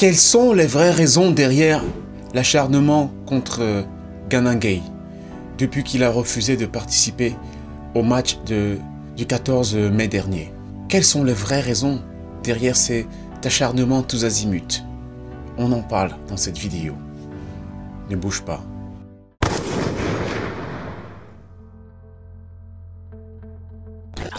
Quelles sont les vraies raisons derrière l'acharnement contre Gana Gueye depuis qu'il a refusé de participer au match du 14 mai dernier? Quelles sont les vraies raisons derrière cet acharnement tous azimuts? On en parle dans cette vidéo. Ne bouge pas.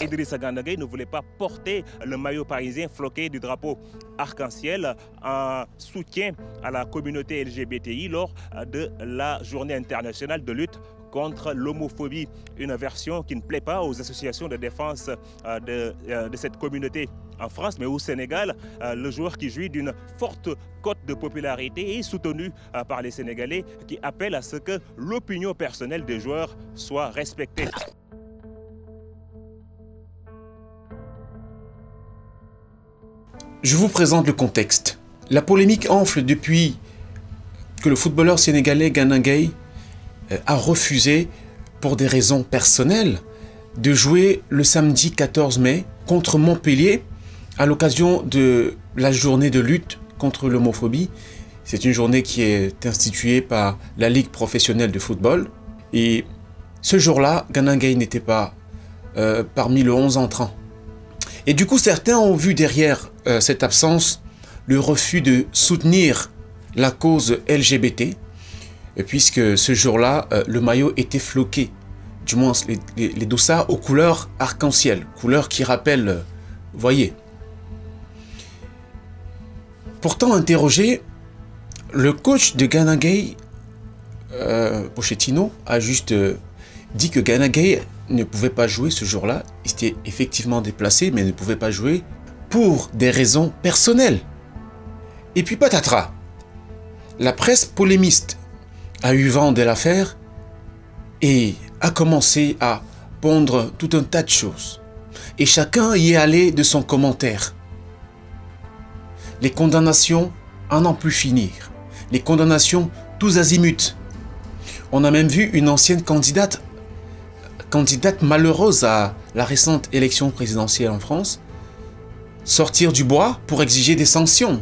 Idrissa Gana Gueye ne voulait pas porter le maillot parisien floqué du drapeau arc-en-ciel en soutien à la communauté LGBTI lors de la journée internationale de lutte contre l'homophobie. Une version qui ne plaît pas aux associations de défense de cette communauté en France, mais au Sénégal, le joueur qui jouit d'une forte cote de popularité est soutenu par les Sénégalais qui appellent à ce que l'opinion personnelle des joueurs soit respectée. Je vous présente le contexte. La polémique enfle depuis que le footballeur sénégalais Gana Gueye a refusé, pour des raisons personnelles, de jouer le samedi 14 mai contre Montpellier à l'occasion de la journée de lutte contre l'homophobie. C'est une journée qui est instituée par la Ligue professionnelle de football. Et ce jour-là, Gana Gueye n'était pas parmi le 11 entrants. Et du coup, certains ont vu derrière cette absence le refus de soutenir la cause LGBT, puisque ce jour-là, le maillot était floqué, du moins les dossards aux couleurs arc-en-ciel, couleurs qui rappellent, voyez. Pourtant interrogé, le coach de Gana Gueye, Pochettino, a juste dit que Gana Gueye ne pouvait pas jouer ce jour-là. Il s'était effectivement déplacé, mais ne pouvait pas jouer pour des raisons personnelles. Et puis patatras, la presse polémiste a eu vent de l'affaire et a commencé à pondre tout un tas de choses. Et chacun y est allé de son commentaire. Les condamnations à n'en plus finir. Les condamnations tous azimuts. On a même vu une ancienne candidate malheureuse à la récente élection présidentielle en France, sortir du bois pour exiger des sanctions.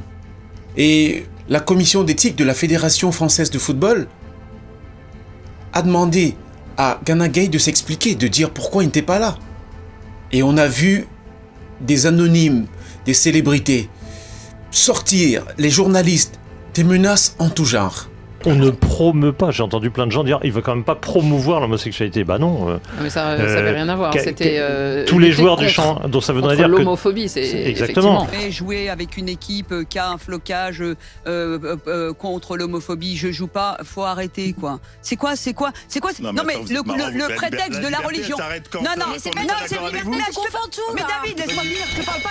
Et la commission d'éthique de la Fédération française de football a demandé à Gana Gueye de s'expliquer, de dire pourquoi il n'était pas là. Et on a vu des anonymes, des célébrités sortir, les journalistes, des menaces en tout genre. On ne promeut pas, j'ai entendu plein de gens dire il veut quand même pas promouvoir l'homosexualité. Bah non. Mais ça n'avait rien à voir. C'était tous les joueurs du champ, donc ça voudrait dire que l'homophobie, c'est exactement. Jouer avec une équipe qui a un flocage contre l'homophobie, je joue pas, faut arrêter quoi. C'est quoi Non mais le prétexte de la religion. Non, c'est pas c'est liberté, je confonds tout. Mais David, laisse-moi dire, je parle pas.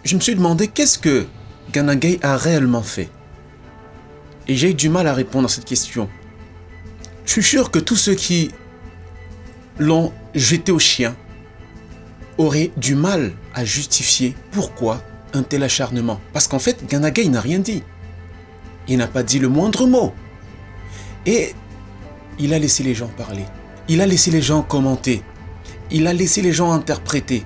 Je me suis demandé qu'est-ce que Gana Gueye a réellement fait. Et j'ai eu du mal à répondre à cette question. Je suis sûr que tous ceux qui l'ont jeté au chien auraient du mal à justifier pourquoi un tel acharnement. Parce qu'en fait, Gana Gueye n'a rien dit. Il n'a pas dit le moindre mot. Et il a laissé les gens parler. Il a laissé les gens commenter. Il a laissé les gens interpréter.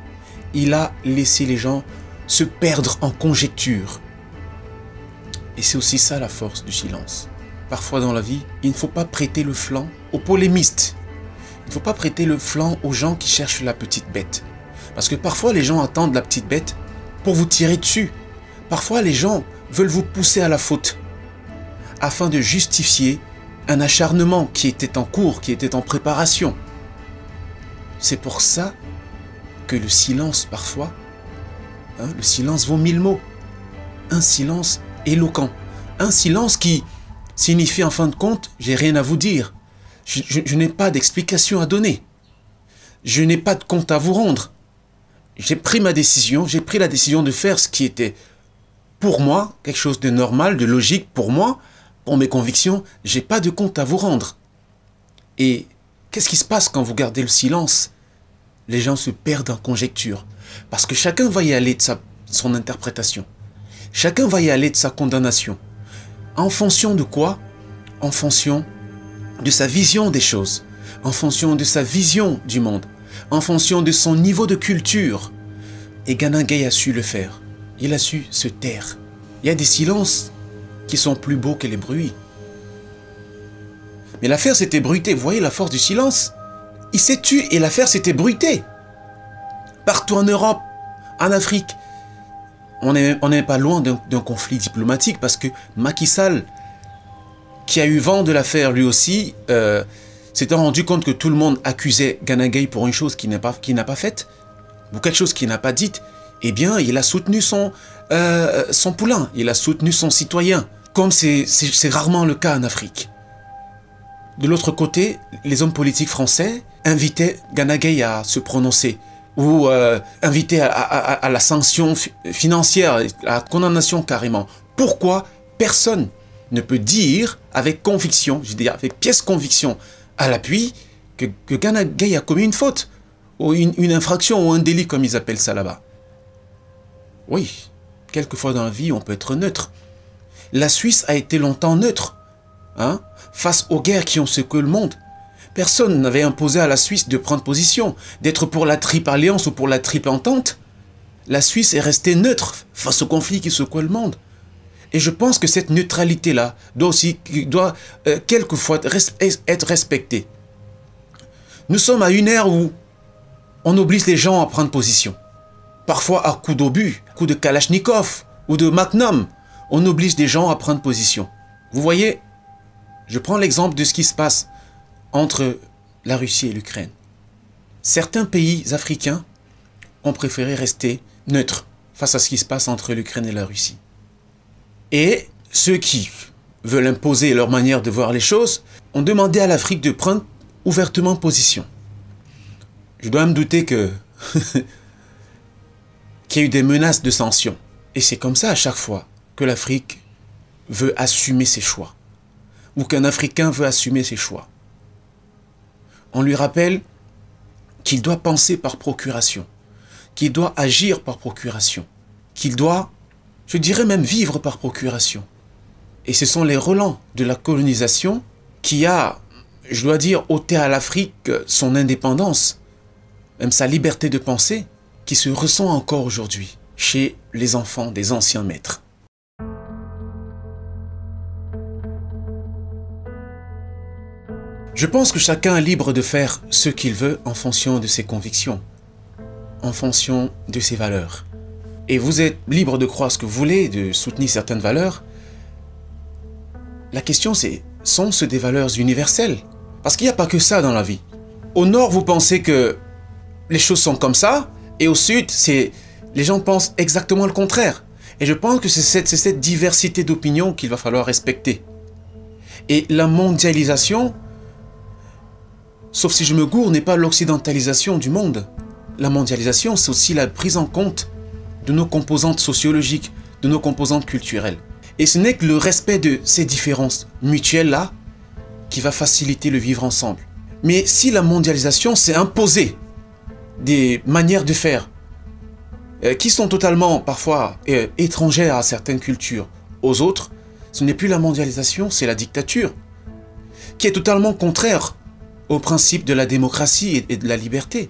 Il a laissé les gens se perdre en conjectures. Et c'est aussi ça la force du silence. Parfois dans la vie, il ne faut pas prêter le flanc aux polémistes. Il ne faut pas prêter le flanc aux gens qui cherchent la petite bête. Parce que parfois les gens attendent la petite bête pour vous tirer dessus. Parfois les gens veulent vous pousser à la faute afin de justifier un acharnement qui était en cours, qui était en préparation. C'est pour ça que le silence parfois, le silence vaut 1000 mots. Un silence éloquent. Un silence qui signifie en fin de compte, j'ai rien à vous dire. Je n'ai pas d'explication à donner. Je n'ai pas de compte à vous rendre. J'ai pris ma décision, j'ai pris la décision de faire ce qui était pour moi, quelque chose de normal, de logique pour moi, pour mes convictions. J'ai pas de compte à vous rendre. Et qu'est-ce qui se passe quand vous gardez le silence? Les gens se perdent en conjecture. Parce que chacun va y aller de son interprétation. Chacun va y aller de sa condamnation. En fonction de quoi? En fonction de sa vision des choses. En fonction de sa vision du monde. En fonction de son niveau de culture. Et Gana Gueye a su le faire. Il a su se taire. Il y a des silences qui sont plus beaux que les bruits. Mais l'affaire s'est ébruitée. Vous voyez la force du silence? Il s'est tué et l'affaire s'est ébruitée. Partout en Europe, en Afrique. On n'est pas loin d'un conflit diplomatique parce que Macky Sall, qui a eu vent de l'affaire lui aussi, s'était rendu compte que tout le monde accusait Gana Gueye pour une chose qu'il n'a pas faite, ou quelque chose qu'il n'a pas dite. Eh bien, il a soutenu son poulain, il a soutenu son citoyen, comme c'est rarement le cas en Afrique. De l'autre côté, les hommes politiques français invitaient Gana Gueye à se prononcer, ou invitaient à la sanction financière, à la condamnation carrément. Pourquoi personne ne peut dire avec conviction, je veux dire avec pièce conviction à l'appui, que Gana Gueye a commis une faute, ou une infraction, ou un délit comme ils appellent ça là-bas? Oui, quelquefois dans la vie, on peut être neutre. La Suisse a été longtemps neutre, hein, face aux guerres qui ont secoué le monde. Personne n'avait imposé à la Suisse de prendre position, d'être pour la triple alliance ou pour la triple entente. La Suisse est restée neutre face aux conflits qui secouaient le monde. Et je pense que cette neutralité-là doit quelquefois être respectée. Nous sommes à une ère où on oblige les gens à prendre position. Parfois à coups d'obus, coups de Kalachnikov ou de Magnum, on oblige des gens à prendre position. Vous voyez, je prends l'exemple de ce qui se passe entre la Russie et l'Ukraine. Certains pays africains ont préféré rester neutres face à ce qui se passe entre l'Ukraine et la Russie. Et ceux qui veulent imposer leur manière de voir les choses ont demandé à l'Afrique de prendre ouvertement position. Je dois me douter qu'il y a eu des menaces de sanctions. Et c'est comme ça à chaque fois que l'Afrique veut assumer ses choix. Ou qu'un Africain veut assumer ses choix. On lui rappelle qu'il doit penser par procuration, qu'il doit agir par procuration, qu'il doit, je dirais même, vivre par procuration. Et ce sont les relents de la colonisation qui a, je dois dire, ôté à l'Afrique son indépendance, même sa liberté de penser, qui se ressent encore aujourd'hui chez les enfants des anciens maîtres. Je pense que chacun est libre de faire ce qu'il veut en fonction de ses convictions, en fonction de ses valeurs. Et vous êtes libre de croire ce que vous voulez, de soutenir certaines valeurs. La question c'est, sont-ce des valeurs universelles? Parce qu'il n'y a pas que ça dans la vie. Au nord, vous pensez que les choses sont comme ça, et au sud, les gens pensent exactement le contraire. Et je pense que c'est cette diversité d'opinions qu'il va falloir respecter. Et la mondialisation, sauf si je me gourre, n'est pas l'occidentalisation du monde. La mondialisation, c'est aussi la prise en compte de nos composantes sociologiques, de nos composantes culturelles. Et ce n'est que le respect de ces différences mutuelles-là qui va faciliter le vivre ensemble. Mais si la mondialisation s'est imposée des manières de faire qui sont totalement parfois étrangères à certaines cultures, aux autres, ce n'est plus la mondialisation, c'est la dictature, qui est totalement contraire au principe de la démocratie et de la liberté.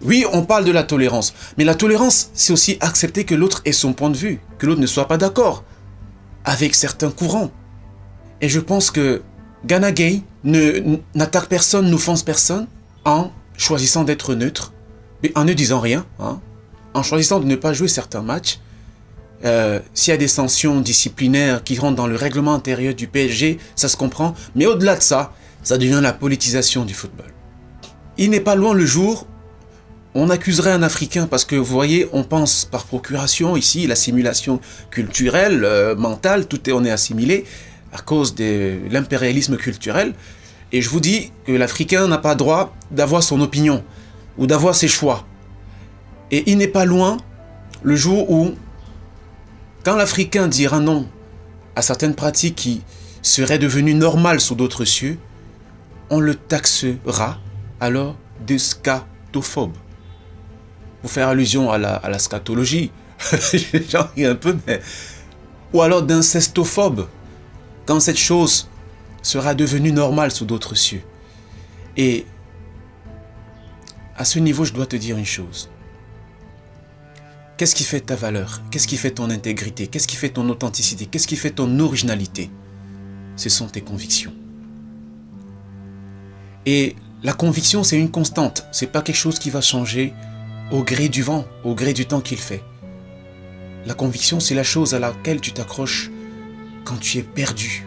Oui, on parle de la tolérance, mais la tolérance, c'est aussi accepter que l'autre ait son point de vue, que l'autre ne soit pas d'accord avec certains courants. Et je pense que Gana Gueye n'attaque personne, n'offense personne, en choisissant d'être neutre, mais en ne disant rien, hein, en choisissant de ne pas jouer certains matchs. S'il y a des sanctions disciplinaires qui rentrent dans le règlement intérieur du PSG, ça se comprend, mais au-delà de ça, ça devient la politisation du football. Il n'est pas loin le jour où on accuserait un Africain, parce que vous voyez, on pense par procuration ici, l'assimilation culturelle, mentale, on est assimilé à cause de l'impérialisme culturel. Et je vous dis que l'Africain n'a pas droit d'avoir son opinion ou d'avoir ses choix. Et il n'est pas loin le jour où, quand l'Africain dira non à certaines pratiques qui seraient devenues normales sous d'autres cieux, on le taxera alors de scatophobe. Pour faire allusion à la scatologie, j'en ris un peu, mais... Ou alors d'incestophobe, quand cette chose sera devenue normale sous d'autres cieux. Et à ce niveau, je dois te dire une chose. Qu'est-ce qui fait ta valeur? Qu'est-ce qui fait ton intégrité? Qu'est-ce qui fait ton authenticité? Qu'est-ce qui fait ton originalité? Ce sont tes convictions. Et la conviction, c'est une constante. Ce n'est pas quelque chose qui va changer au gré du vent, au gré du temps qu'il fait. La conviction, c'est la chose à laquelle tu t'accroches quand tu es perdu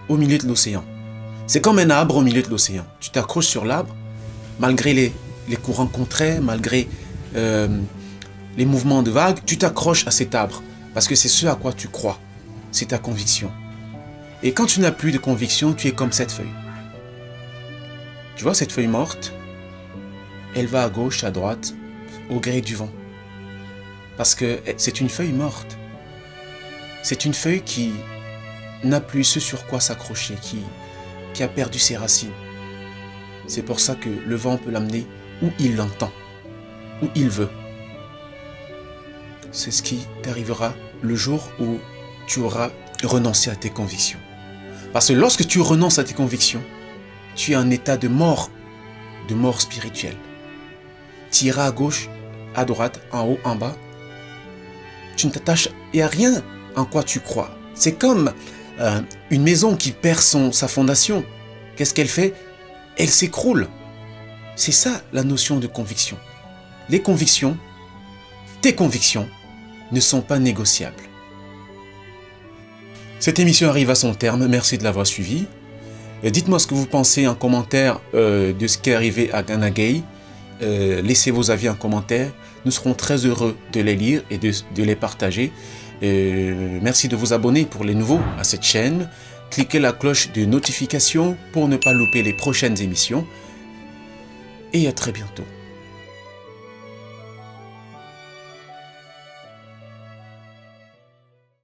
au milieu de l'océan. C'est comme un arbre au milieu de l'océan. Tu t'accroches sur l'arbre, malgré les courants contraires, malgré les mouvements de vagues, tu t'accroches à cet arbre parce que c'est ce à quoi tu crois. C'est ta conviction. Et quand tu n'as plus de conviction, tu es comme cette feuille. Tu vois cette feuille morte? Elle va à gauche, à droite, au gré du vent. Parce que c'est une feuille morte. C'est une feuille qui n'a plus ce sur quoi s'accrocher, qui a perdu ses racines. C'est pour ça que le vent peut l'amener où il l'entend, où il veut. C'est ce qui t'arrivera le jour où tu auras renoncé à tes convictions. Parce que lorsque tu renonces à tes convictions, tu es en état de mort spirituelle. Tu iras à gauche, à droite, en haut, en bas. Tu ne t'attaches à rien en quoi tu crois. C'est comme une maison qui perd sa fondation. Qu'est-ce qu'elle fait? Elle s'écroule. C'est ça la notion de conviction. Les convictions, tes convictions, ne sont pas négociables. Cette émission arrive à son terme. Merci de l'avoir suivi. Dites-moi ce que vous pensez en commentaire de ce qui est arrivé à Gana Gueye. Laissez vos avis en commentaire. Nous serons très heureux de les lire et de les partager. Merci de vous abonner pour les nouveaux à cette chaîne. Cliquez la cloche de notification pour ne pas louper les prochaines émissions. Et à très bientôt.